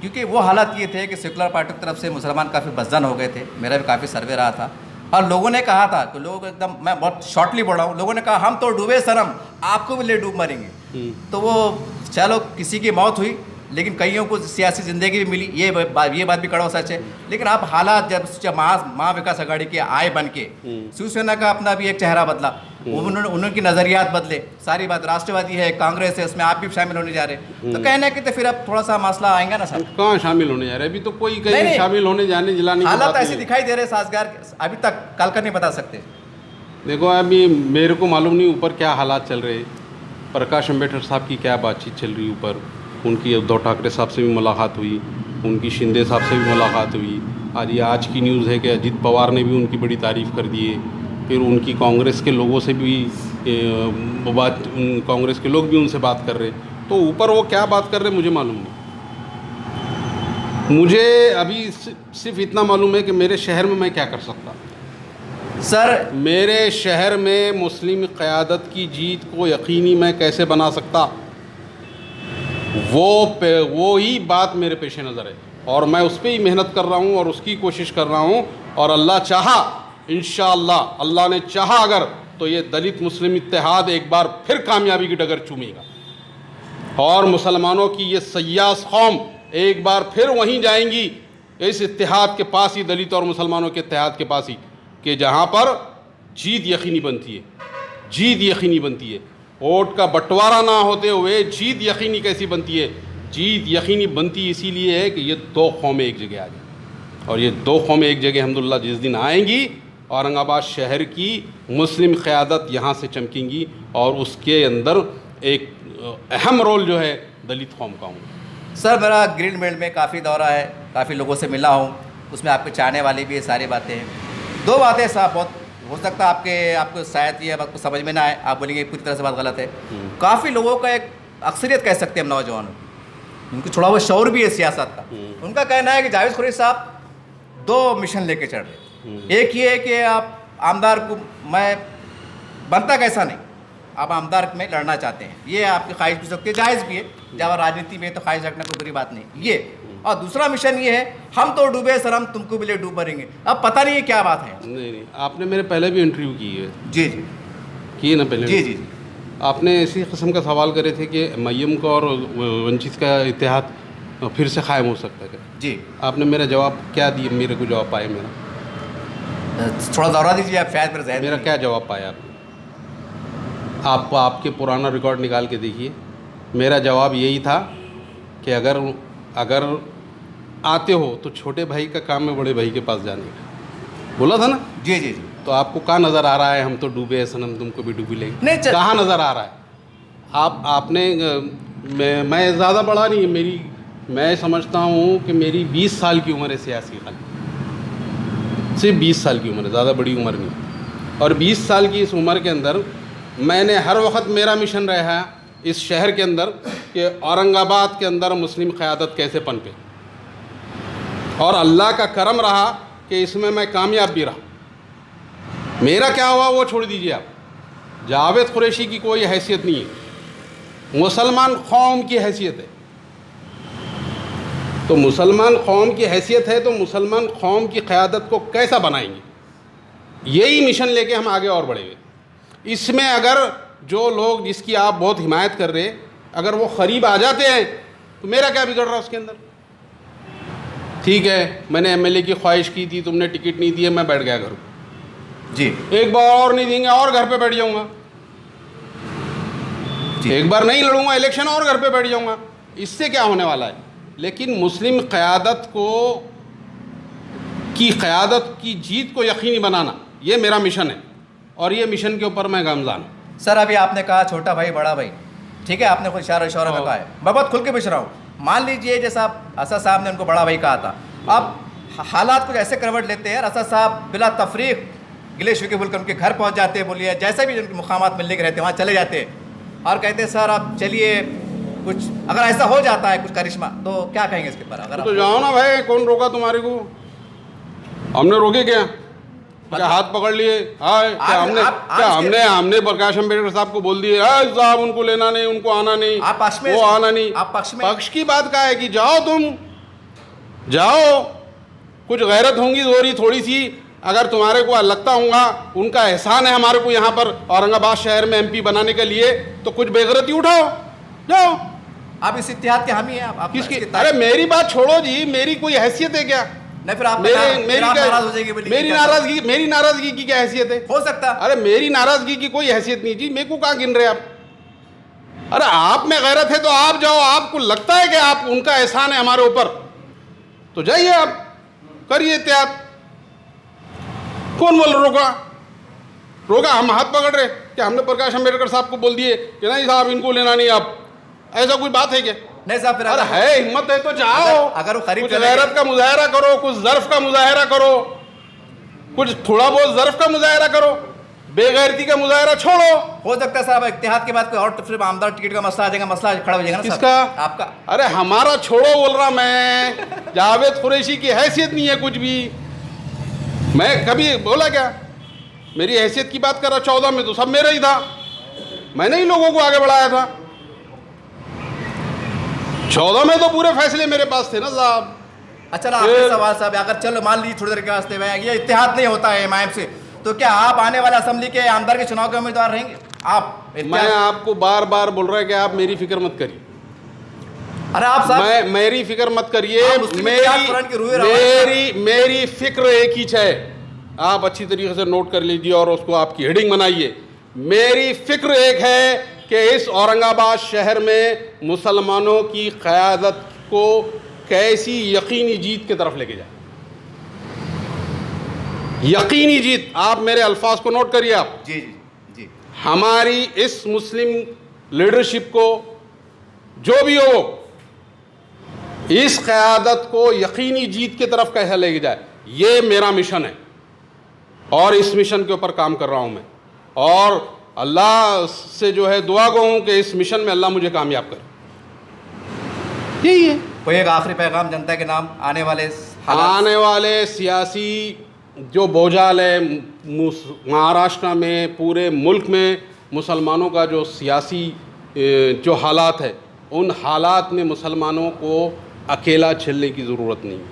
क्योंकि वो हालात ये थे कि सेकुलर पार्टी की तरफ से मुसलमान काफ़ी बदजन हो गए थे, मेरा भी काफ़ी सर्वे रहा था, और लोगों ने कहा था कि लोग एकदम, मैं बहुत शॉर्टली बोल रहा हूँ, लोगों ने कहा हम तो डूबे सनम, आपको भी ले डूब मरेंगे। तो वो चलो किसी की मौत हुई, लेकिन कईयों को सियासी ज़िंदगी भी मिली, ये बात भी कड़वा सच है। लेकिन अब हालात जब महाविकास आघाड़ी के आए बन के, शिवसेना का अपना भी एक चेहरा बदला, उनकी नज़रियात बदले, सारी बात राष्ट्रवादी है, कांग्रेस है, इसमें आप भी शामिल होने जा रहे हैं, तो कहना कि तो फिर अब थोड़ा सा मसला आएगा ना सर। कहाँ शामिल होने जा रहे? अभी तो कोई नहीं, कहीं नहीं। शामिल होने जाने जिलाने की हालात बात ऐसे नहीं है। दिखाई दे रहे साजगार, अभी तक कल का नहीं बता सकते। देखो अभी मेरे को मालूम नहीं ऊपर क्या हालात चल रहे, प्रकाश अम्बेडकर साहब की क्या बातचीत चल रही ऊपर, उनकी उद्धव ठाकरे साहब से भी मुलाकात हुई, उनकी शिंदे साहब से भी मुलाकात हुई। आज की न्यूज़ है कि अजीत पवार ने भी उनकी बड़ी तारीफ़ कर दी है, फिर उनकी कांग्रेस के लोगों से भी कांग्रेस के लोग भी उनसे बात कर रहे, तो ऊपर वो क्या बात कर रहे मुझे मालूम नहीं। मुझे अभी सिर्फ इतना मालूम है कि मेरे शहर में मैं क्या कर सकता। सर मेरे शहर में मुस्लिम क़यादत की जीत को यकीनी मैं कैसे बना सकता, वो ही बात मेरे पेश नज़र है, और मैं उस पर ही मेहनत कर रहा हूँ और उसकी कोशिश कर रहा हूँ, और अल्लाह चाहा इंशाअल्लाह, अल्लाह ने चाहा अगर, तो ये दलित मुस्लिम इत्तेहाद एक बार फिर कामयाबी की डगर चूमेगा, और मुसलमानों की ये सयास कौम एक बार फिर वहीं जाएंगी, इस इत्तेहाद के पास ही, दलित और मुसलमानों के इत्तेहाद के पास ही, कि जहाँ पर जीत यकीनी बनती है, जीत यकीनी बनती है। वोट का बंटवारा ना होते हुए जीत यकीनी कैसी बनती है? जीत यकीनी बनती इसीलिए है कि ये दो कौमें एक जगह आ जाएं, और ये दो कौमें एक जगह अल्हम्दुलिल्लाह जिस दिन आएंगी, औरंगाबाद शहर की मुस्लिम क़यादत यहाँ से चमकेंगी, और उसके अंदर एक अहम रोल जो है दलित कौम का होगा। सर मेरा ग्रीन बेल्ट में काफ़ी दौरा है, काफ़ी लोगों से मिला हूँ, उसमें आपके चाहने वाले भी ये सारी बातें हैं। दो बातें साहब, बहुत हो सकता है आपको शायद ये आपको समझ में ना आए, आप बोलेंगे पूरी तरह से बात गलत है। काफ़ी लोगों का एक अक्सरियत कह सकते हैं हम नौजवानों, उनको थोड़ा बहुत शौर भी है सियासत का, उनका कहना है कि जावेद खुरेशी साहब दो मिशन लेके चल रहे। एक ये है कि आप आमदार को, मैं बनता कैसा नहीं, आप आमदार में लड़ना चाहते हैं, ये आपकी ख्वाहिश भी सकती है, जायज़ भी है, जब राजनीति में तो ख्वाहिश रखना कोई बुरी बात नहीं ये। और दूसरा मिशन ये है, हम तो डूबे सर, हम तुमको भी ले डूब मरेंगे। अब पता नहीं ये क्या बात है। नहीं, आपने मेरे पहले भी इंटरव्यू की है। जी जी किए ना पहले? जी जी जी। आपने इसी किस्म का सवाल करे थे कि मय्यम का और वंचित का इत्तेहाद फिर से कायम हो सकता है क्या? जी, आपने मेरा जवाब क्या दिया? मेरे को जवाब पाया मेरा? थोड़ा दोहरा दीजिए आप, शायद मेरा ज़हन मेरा में क्या जवाब पाया आपने? आप आपके पुराना रिकॉर्ड निकाल के देखिए। मेरा जवाब यही था कि अगर आते हो तो छोटे भाई का काम है बड़े भाई के पास जाने का, बोला था ना? जी जी जी। तो आपको कहाँ नज़र आ रहा है हम तो डूबे हैं सनम, तुमको भी डूबी लेंगे? नहीं, कहाँ नज़र आ रहा है? आपने मैं ज़्यादा बड़ा नहीं, मैं समझता हूँ कि मेरी 20 साल की उम्र है सियासी, खाली सिर्फ 20 साल की उम्र है, ज़्यादा बड़ी उम्र नहीं। और 20 साल की इस उम्र के अंदर मैंने हर वक्त, मेरा मिशन रहा है इस शहर के अंदर कि औरंगाबाद के अंदर मुस्लिम क़यादत कैसे पनपे, और अल्लाह का करम रहा कि इसमें मैं कामयाब भी रहा। मेरा क्या हुआ वो छोड़ दीजिए आप, जावेद खुरैशी की कोई हैसियत नहीं है, मुसलमान कौम की हैसियत है। तो मुसलमान कौम की हैसियत है तो मुसलमान कौम की क़यादत को कैसा बनाएंगे, यही मिशन लेके हम आगे और बढ़ेंगे। इसमें अगर जो लोग जिसकी आप बहुत हिमायत कर रहे, अगर वो करीब आ जाते हैं तो मेरा क्या बिगड़ रहा है उसके अंदर? ठीक है, मैंने एमएलए की ख्वाहिश की थी, तुमने टिकट नहीं दिया, मैं बैठ गया घर। जी एक बार और नहीं देंगे और घर पे बैठ जाऊंगा। एक बार नहीं लड़ूंगा इलेक्शन और घर पे बैठ जाऊंगा। इससे क्या होने वाला है? लेकिन मुस्लिम क़यादत की जीत को यकीनी बनाना, ये मेरा मिशन है और ये मिशन के ऊपर मैं गमज़ान हूँ। सर, अभी आपने कहा छोटा भाई बड़ा भाई, ठीक है, आपने खुद इशारा में कहा है, मैं बहुत खुल के पूछ रहा हूँ। मान लीजिए जैसा असद साहब ने उनको बड़ा भाई कहा था, अब हालात कुछ ऐसे करवट लेते हैं, असद साहब बिला तफरीक गिले शिकवे बोलकर उनके घर पहुँच जाते हैं, बोलिए जैसे भी उनके मुकामात मिलने के रहते हैं वहाँ चले जाते हैं और कहते हैं सर आप चलिए, कुछ अगर ऐसा हो जाता है कुछ करिश्मा, तो क्या कहेंगे इसके ऊपर? अगर तो जाओ ना भाई, कौन रोका तुम्हारे को? हमने रोके क्या? क्या हाथ पकड़ लिए? हमने प्रकाश अम्बेडकर साहब को बोल दिए साहब उनको लेना नहीं, उनको आना नहीं, आप पक्ष में, वो आना नहीं। आप पक्ष में, पक्ष की बात का है कि जाओ, तुम जाओ, कुछ गैरत होंगी जोरी थोड़ी सी, अगर तुम्हारे को लगता होगा उनका एहसान है हमारे को यहाँ पर औरंगाबाद शहर में एमपी बनाने के लिए, तो कुछ बेगरती उठाओ, जाओ। आप इस इत्तेहाद के हामी हैं? आप किसकी? अरे मेरी बात छोड़ो जी, मेरी कोई हैसियत है क्या? नहीं, फिर आप मेरी नाराजगी की क्या हैसियत है? हो सकता। अरे मेरी नाराजगी की कोई हैसियत नहीं जी, मेरे को कहाँ गिन रहे आप? अरे आप में गैरत है तो आप जाओ, आपको लगता है कि आप उनका एहसान है हमारे ऊपर, तो जाइए आप करिए इत्तेहाद। कौन बोल रोका? हम हाथ पकड़ रहे कि हमने प्रकाश अम्बेडकर साहब को बोल दिए कि नहीं साहब इनको लेना नहीं, आप ऐसा कोई बात है क्या? नहीं साहब, फिर अरे है, हिम्मत है तो जाओ, अगर वो करीब कुछ गैरत का मुजाहरा करो, कुछ ज़र्फ का मुजाहरा करो, कुछ थोड़ा बहुत ज़र्फ का मुजाहरा करो, बेगैरती का मुजाहरा छोड़ो। हो सकता है साहब इत्तेहाद के बाद कोई और फिर आमदार टिकट का मसला आ जाएगा, मसला खड़ा हो जाएगा ना। किसका? आपका। अरे हमारा छोड़ो बोल रहा मैं, जावेद कुरैशी की हैसियत नहीं है कुछ भी। मैं कभी बोला क्या? मेरी हैसियत की बात कर रहा, 14 में तो सब मेरा ही था, मैंने ही लोगों को आगे बढ़ाया था। 14 में तो पूरे फैसले मेरे पास थे ना साहब। अच्छा, आखिरी सवाल साहब, अगर चलो मान लीजिए थोड़ी देर के वास्ते ये इत्तेहाद नहीं होता है एमआईएम से, तो क्या आप आने वाले असेंबली के आमदार के चुनाव के उम्मीदवार रहेंगे? आप मैं आपको बार बार बोल रहा है कि आप मेरी फिक्र मत करिए। अरे आप साहब, मेरी फिक्र मत करिए, मेरी फिक्र एक ही है, आप अच्छी तरीके से नोट कर लीजिए और उसको आपकी हेडिंग बनाइए। मेरी फिक्र एक है कि इस औरंगाबाद शहर में मुसलमानों की क़यादत को कैसी यकीनी जीत की तरफ लेके जाए। यकीनी जीत, आप मेरे अल्फाज को नोट करिए आप। जी जी जी। हमारी इस मुस्लिम लीडरशिप को जो भी हो, इस क़यादत को यकीनी जीत की तरफ कैसे लेके जाए, ये मेरा मिशन है और इस मिशन के ऊपर काम कर रहा हूँ मैं, और अल्लाह से जो है दुआ गो हूँ कि इस मिशन में अल्लाह मुझे कामयाब करे। यही है। कोई एक आखिरी पैगाम जनता के नाम, आने वाले सियासी जो बोझाल है महाराष्ट्र में, पूरे मुल्क में मुसलमानों का जो सियासी जो हालात है, उन हालात में मुसलमानों को अकेला चलने की ज़रूरत नहीं है,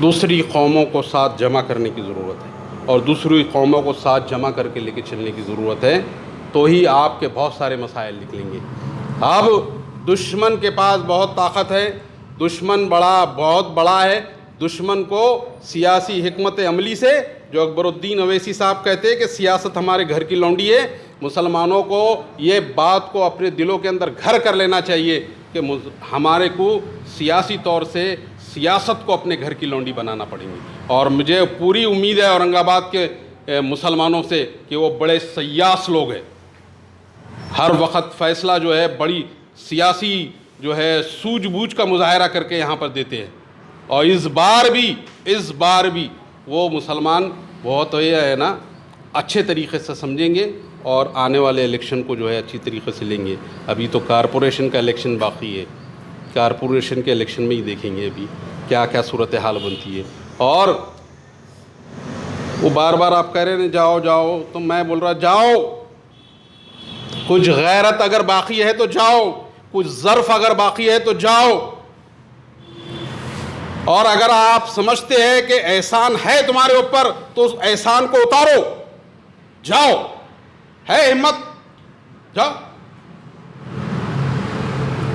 दूसरी कौमों को साथ जमा करने की ज़रूरत है और दूसरी कौमों को साथ जमा करके लेके चलने की ज़रूरत है, तो ही आपके बहुत सारे मसाइल निकलेंगे। अब दुश्मन के पास बहुत ताकत है, दुश्मन बहुत बड़ा है, दुश्मन को सियासी हिकमत अमली से, जो अकबरुद्दीन अवैसी साहब कहते हैं कि सियासत हमारे घर की लौंडी है, मुसलमानों को ये बात को अपने दिलों के अंदर घर कर लेना चाहिए कि हमारे को सियासी तौर से सियासत को अपने घर की लौंडी बनाना पड़ेगी। और मुझे पूरी उम्मीद है औरंगाबाद के मुसलमानों से कि वो बड़े सयास लोग हैं, हर वक्त फ़ैसला जो है बड़ी सियासी जो है सूझबूझ का मुजाहरा करके यहाँ पर देते हैं, और इस बार भी वो मुसलमान बहुत है ना अच्छे तरीक़े से समझेंगे और आने वाले इलेक्शन को जो है अच्छी तरीक़े से लेंगे। अभी तो कारपोरेशन का इलेक्शन बाकी है, कारपोरेशन के इलेक्शन में ही देखेंगे अभी क्या क्या सूरत हाल बनती है। और वो बार बार आप कह रहे हैं जाओ जाओ, तो मैं बोल रहा जाओ, कुछ गैरत अगर बाकी है तो जाओ, कुछ ज़र्फ अगर बाकी है तो जाओ, और अगर आप समझते हैं कि एहसान है तुम्हारे ऊपर तो उस एहसान को उतारो, जाओ, है हिम्मत, जाओ।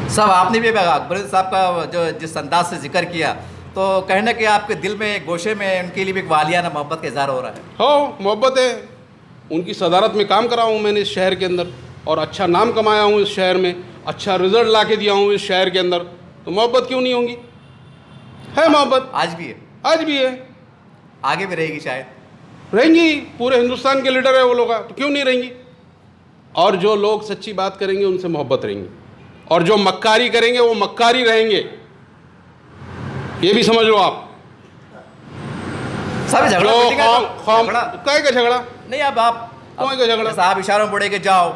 साहब आपने भी अकबर साहब का जो जिस अंदाज से जिक्र किया, तो कहने के आपके दिल में गोशे में उनके लिए भी एक वालियाना मोहब्बत का इजहार हो रहा है। हो मोहब्बत है, उनकी सदारत में काम करा हूँ मैंने इस शहर के अंदर, और अच्छा नाम कमाया हूँ इस शहर में, अच्छा रिजल्ट ला के दिया हूँ इस शहर के अंदर, तो मोहब्बत क्यों नहीं होगी? है मोहब्बत, आज भी है, आज भी है, आगे भी रहेगी शायद। रहेंगी। पूरे हिंदुस्तान के लीडर है वो लोग, तो क्यों नहीं रहेंगी? और जो लोग सच्ची बात करेंगे उनसे मोहब्बत रहेंगी, और जो मक्कारी करेंगे वो मक्कारी रहेंगे, ये भी समझ लो आप। सब झगड़ा काय का झगड़ा नहीं, अब आप कौन का झगड़ा? जैसा आप इशारों में पड़े के जाओ,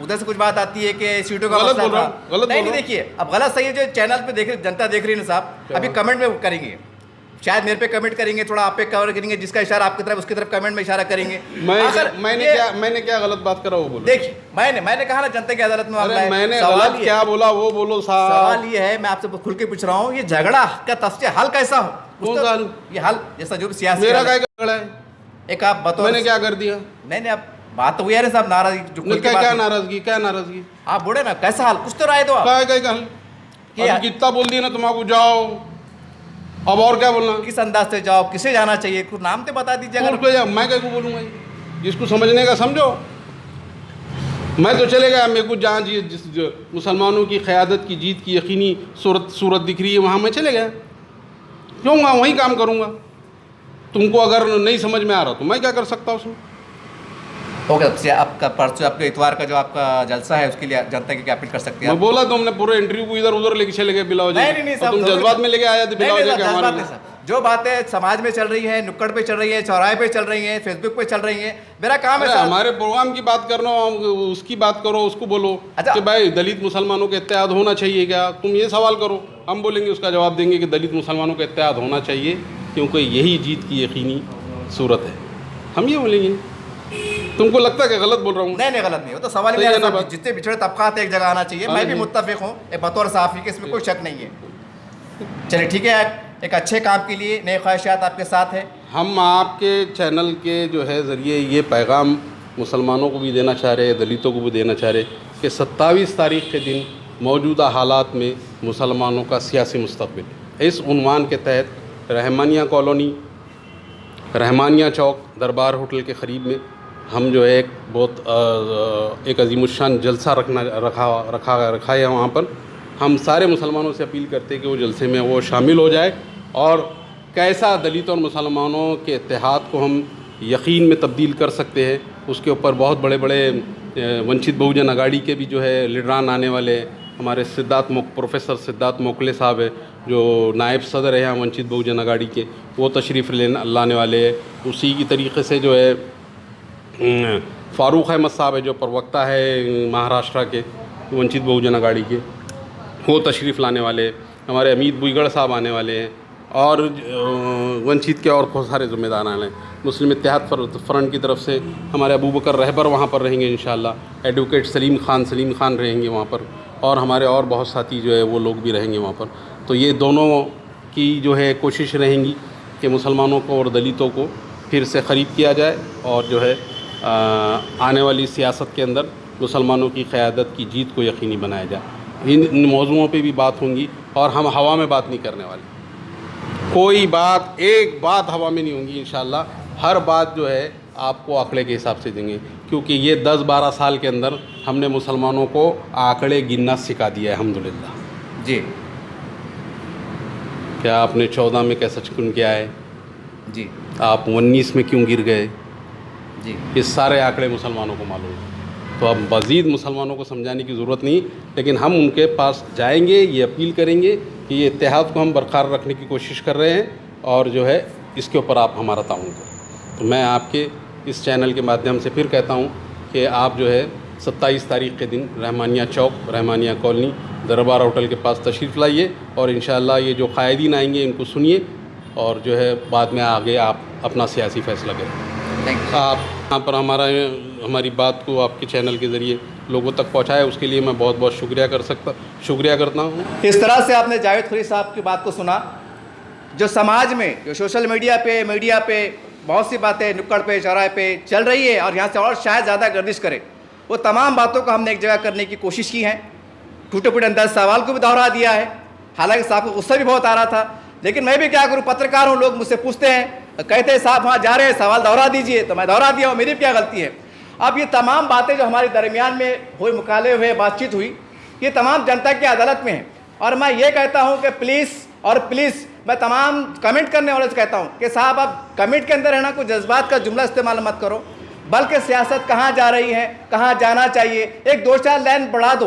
उधर से कुछ बात आती है कि सीटों का गलत मसला बोल रहा था। हूँ, गलत नहीं बोल नहीं, देखिए अब गलत सही है जो चैनल पे देख जनता देख रही है ना साहब, अभी कमेंट में करेंगे, शायद मेरे पे कमेंट करेंगे, थोड़ा आप पे कवर करेंगे, जिसका इशारा आपकी तरफ उसकी तरफ कमेंट में इशारा करेंगे। मैंने क्या गलत बात करा वो बोलो। देखिए मैंने कहा ना जनता की अदालत में अरे मैंने गलत क्या बोला वो बोलो साहब। सवाल ये है, मैं आपसे खुल के पूछ रहा हूँ, ये झगड़ा का तफसील हल कैसा हो? कौन सा हल? ये हल जैसा जो भी सियासी मेरा क्या झगड़ा है? एक आप बताओ मैंने क्या कर दिया? नहीं अब बात तो हुई है ना साहब, नाराजगी जो खुल के क्या नाराजगी, क्या नाराजगी? आप बोले ना कैसा हाल, कुछ तो राय दो आप। क्या हल? कितना बोल दिया ना तुम्हारा, जाओ, अब और क्या बोलना? किस अंदाज से जाओ, किसे जाना चाहिए, कुछ नाम तो बता दीजिए। अगर मैं क्या बोलूँगा, जिसको समझने का समझो। मैं तो चले गया, मेरे को जहाँ जिस मुसलमानों की क़यादत की जीत की यकीनी सूरत दिख रही है वहाँ मैं चले गया, क्यों वहीं काम करूँगा। तुमको अगर नहीं समझ में आ रहा तो मैं क्या कर सकता हूँ उसमें? ओके, आपका परसों आपके इतवार का जो आपका जलसा है उसके लिए जनता की क्या अपील कर सकते हैं? मैं बोला तुमने पूरे इंटरव्यू को इधर उधर लेके चले गए बिलाओ जी। नहीं तुम जज्बात में लेके आया थे बिलाओ जी के हमारे। जो बातें समाज में चल रही है, नुक्कड़ पे चल रही है, चौराहे पे चल रही है, फेसबुक पे चल रही है, मेरा काम है हमारे प्रोग्राम की बात करना, उसकी बात करो, उसको बोलो कि भाई दलित मुसलमानों का इत्तेहाद होना चाहिए क्या? तुम ये सवाल करो, हम बोलेंगे उसका जवाब देंगे कि दलित मुसलमानों का इत्तेहाद होना चाहिए क्योंकि यही जीत की यकीनी सूरत है, हम ये बोलेंगे। तुमको लगता है कि गलत बोल रहा हूँ? नहीं गलत नहीं हो तो सवाल ये है, जितने पिछड़े तबकात एक जगह आना चाहिए, मैं भी मुत्तफिक हूँ बतौर साफ़ी के, इसमें कोई शक नहीं है। चलिए ठीक है, एक अच्छे काम के लिए नए ख्वाहिशात आपके साथ है। हम आपके चैनल के जो है ज़रिए ये पैगाम मुसलमानों को भी देना चाह रहे हैं, दलितों को भी देना चाह रहे कि 27 तारीख़ के दिन मौजूदा हालात में मुसलमानों का सियासी मुस्तक़बिल, इस उन्वान के तहत रहमानिया कॉलोनी, रहमानिया चौक, दरबार होटल के क़रीब में हम जो है एक बहुत एक अजीमुशान जलसा रखा है। वहाँ पर हम सारे मुसलमानों से अपील करते हैं कि वो जलसे में वो शामिल हो जाए, और कैसा दलित और मुसलमानों के इत्तेहाद को हम यकीन में तब्दील कर सकते हैं, उसके ऊपर बहुत बड़े बड़े वंचित बहुजन अगाड़ी के भी जो है लीडरान आने वाले हैं। हमारे प्रोफेसर सिद्धार्थ मोकले साहब है जो नायब सदर है यहाँ वंचित बहुजन अगाड़ी के, वो तशरीफ़ लाने वाले हैं। उसी की तरीके से जो है फ़ारूक अहमद साहब है जो प्रवक्ता है महाराष्ट्र के वंचित बहुजन अगाड़ी के, वो तशरीफ़ लाने वाले। हमारे अमित बुईगढ़ साहब आने वाले हैं, और वंचित के और बहुत सारे ज़िम्मेदार आने हैं। मुस्लिम इत्तेहाद फ्रंट की तरफ से हमारे अबू बकर रहबर वहाँ पर रहेंगे इंशाअल्लाह, एडवोकेट सलीम खान रहेंगे वहाँ पर, और हमारे और बहुत साथी जो है वो लोग भी रहेंगे वहाँ पर। तो ये दोनों की जो है कोशिश रहेंगी कि मुसलमानों को और दलितों को फिर से ख़रीद किया जाए, और जो है आने वाली सियासत के अंदर मुसलमानों की क़यादत की जीत को यकीनी बनाया जाए। इन मौज़ूओं पे भी बात होंगी, और हम हवा में बात नहीं करने वाले, कोई बात एक बात हवा में नहीं होंगी इंशाअल्लाह। हर बात जो है आपको आंकड़े के हिसाब से देंगे, क्योंकि ये 10-12 साल के अंदर हमने मुसलमानों को आंकड़े गिनना सिखा दिया है अल्हम्दुलिल्लाह जी। क्या आपने 14 में कैसा चिकन किया है जी, आप 19 में क्यों गिर गए जी, ये सारे आंकड़े मुसलमानों को मालूम है। तो अब मज़ीद मुसलमानों को समझाने की ज़रूरत नहीं, लेकिन हम उनके पास जाएंगे, ये अपील करेंगे कि ये इत्तेहाद को हम बरकरार रखने की कोशिश कर रहे हैं, और जो है इसके ऊपर आप हमारा ताउन करें। तो मैं आपके इस चैनल के माध्यम से फिर कहता हूँ कि आप जो है 27 तारीख़ के दिन रहमानिया चौक, रहमानिया कॉलोनी, दरबार होटल के पास तशरीफ़ लाइए, और इंशाअल्लाह ये जो क़ायदीन आएंगे इनको सुनिए, और जो है बाद में आगे आप अपना सियासी फ़ैसला करें। आप यहाँ पर हमारी बात को आपके चैनल के ज़रिए लोगों तक पहुँचाए, उसके लिए मैं बहुत बहुत शुक्रिया करता हूँ। इस तरह से आपने जावेद खुरी साहब की बात को सुना, जो समाज में जो सोशल मीडिया पे बहुत सी बातें नुक्कड़ पे चौराहे पे चल रही है, और यहाँ से और शायद ज़्यादा गर्दिश करे, वो तमाम बातों को हमने एक जगह करने की कोशिश की है। टूटे फूटे अंदाज सवाल को भी दोहरा दिया है, हालांकि साहब को गुस्सा भी बहुत आ रहा था, लेकिन मैं भी क्या करूं, पत्रकार हूं, लोग मुझसे पूछते हैं, कहते हैं साहब वहाँ जा रहे हैं, सवाल दोहरा दीजिए, तो मैं दोहरा दिया हूँ, मेरी क्या गलती है। अब ये तमाम बातें जो हमारे दरमियान में हुई, मुकाले हुए बातचीत हुई, ये तमाम जनता की अदालत में है। और मैं ये कहता हूँ कि प्लीज़ मैं तमाम कमेंट करने वाले से कहता हूँ कि साहब आप कमेंट के अंदर है ना कोई जज्बात का जुमला इस्तेमाल मत करो, बल्कि सियासत कहाँ जा रही है, कहाँ जाना चाहिए, एक 2-4 लाइन बढ़ा दो,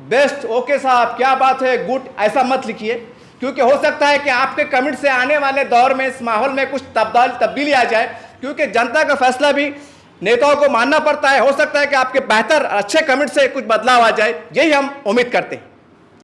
बेस्ट, ओके साहब क्या बात है, गुड, ऐसा मत लिखिए, क्योंकि हो सकता है कि आपके कमेंट से आने वाले दौर में इस माहौल में कुछ तब्दीली आ जाए, क्योंकि जनता का फैसला भी नेताओं को मानना पड़ता है। हो सकता है कि आपके बेहतर अच्छे कमेंट से कुछ बदलाव आ जाए, यही हम उम्मीद करते हैं।